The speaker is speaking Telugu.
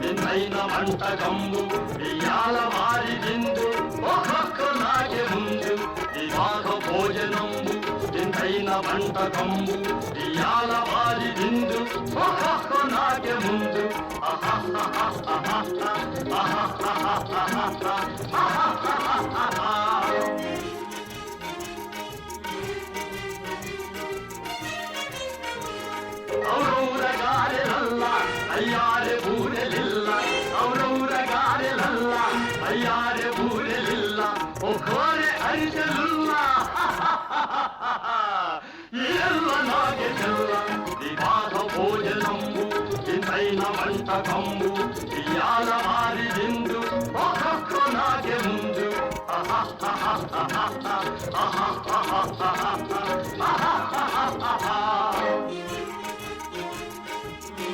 వింతైన వంటకంబు ఇయాల వారి విందు ఒక్కొక్క నాకే ముందు వివాహ భోజనంబు వింతైన వంటకంబు ఇయాల వారి విందు ఒక్కొక్క నాకే ముందు ఔరౌరగారెలల్ల అయ్యారె బూరెలిల్ల ఔరౌరగారెలల్ల అయ్యారె బూరెలిల్ల ఒకోరె అరిసెలుల్ల ఎల్ల నాగే చెల్ల వివాహ భోజనంబు వింతైన వంటకంబు ఇయాల వారి విందు ఒక్కొక్క నాగే ముందు ఆహా